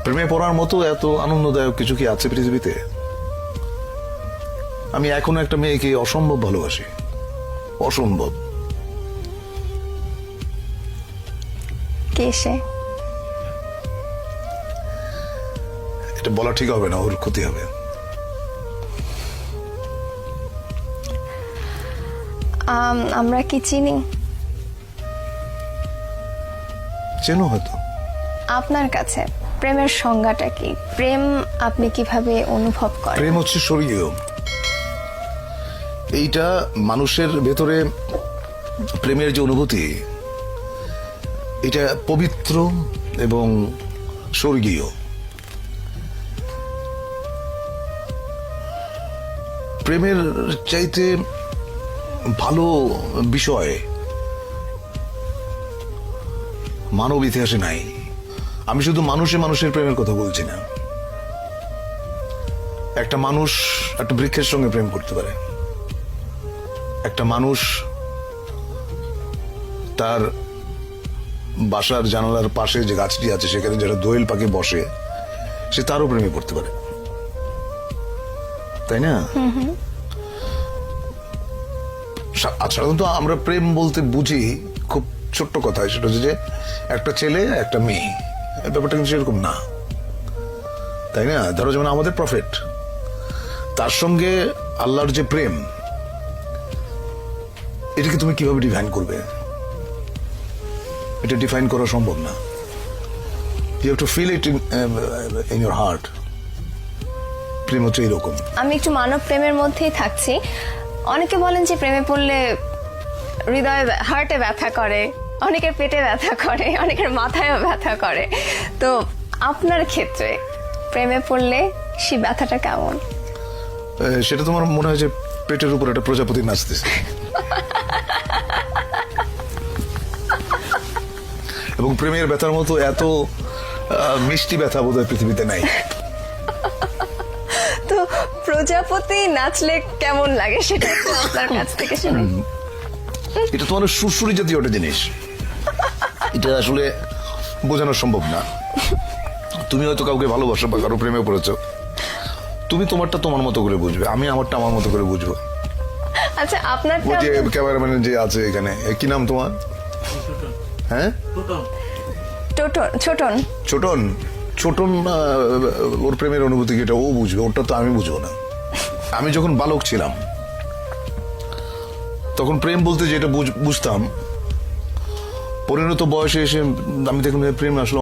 প্রেমে পড়ার মতো এত আনন্দদায়ক কিছু কি আছে পৃথিবীতে? আমি এখনো একটা মেয়েকে অসম্ভব ভালোবাসি, অসম্ভব। কে সে? এটা বলা ঠিক হবে না, ওর ক্ষতি হবে। আমরা কি চিনি? চেনো হয়তো। আপনার কাছে প্রেমের সংজ্ঞাটা কি? প্রেম আপনি কিভাবে অনুভব করেন? প্রেম হচ্ছে স্বর্গীয়। এইটা মানুষের ভেতরে প্রেমের যে অনুভূতি, এটা পবিত্র এবং স্বর্গীয়। প্রেমের চাইতে ভালো বিষয় মানব ইতিহাসে নাই। আমি শুধু মানুষের প্রেমের কথা বলছি না। একটা মানুষ একটা বৃক্ষের সঙ্গে প্রেম করতে পারে, একটা মানুষ তার বাসার জানালার পাশে যে গাছটি আছে সেখানে যারা দোয়েল পাখি বসে, সে তারও প্রেমে পড়তে পারে, তাই না? সাধারণত আমরা প্রেম বলতে বুঝি খুব ছোট্ট কথা, সেটা হচ্ছে যে একটা ছেলে একটা মেয়ে। ব্যাপারটা কিন্তু সেরকম না, তাই না? ধরো যেমন আমাদের প্রফেট, তার সঙ্গে আল্লাহর যে প্রেম, এটাকে তুমি কিভাবে ডিফাইন করবে? এটা ডিফাইন করা সম্ভব না। You have to feel it in your heart. প্রেম হচ্ছে এরকম। আমি একটু মানব প্রেমের মধ্যেই থাকছি। অনেকে বলেন যে প্রেমে পড়লে হৃদয়ে হার্টে ব্যথা করে, অনেকের পেটে ব্যথা করে, অনেকের মাথায়ও ব্যথা করে। তো আপনার ক্ষেত্রে প্রেমে পড়লে সেই ব্যথাটা কেমন? সেটা তোমার মনে হয় যে পেটের উপর একটা প্রজাপতি নাচতেছে, এবং প্রেমের ব্যথার মতো এত মিষ্টি ব্যথা বোধহয় পৃথিবীতে নাই। তো প্রজাপতি নাচলে কেমন লাগে সেটা একটু আপনার কাছ থেকে শুনি। এটা তোমার সুরসুরি জাতীয় একটা জিনিস, এটা আসলে বোঝানো সম্ভব না। তুমি হয়তো কাউকে ভালোবাসো বা কারো প্রেমে পড়েছো, তুমি তোমারটা তোমার মতো করে বুঝবে, আমি আমারটা আমার মতো করে বুঝবো। আচ্ছা, আপনার ওই যে ক্যামেরাম্যান যে আছে এখানে, কি নাম তোমার? হ্যাঁ, ছোটন। ছোটন। ছোটন ওর প্রেমের অনুভূতি কি এটা ও বুঝবে, ওটা তো আমি বুঝবো না। আমি যখন বালক ছিলাম তখন প্রেম বলতে যেটা বুঝতাম, পরিণত বয়সে এসে আমি দেখলাম প্রেম আসলে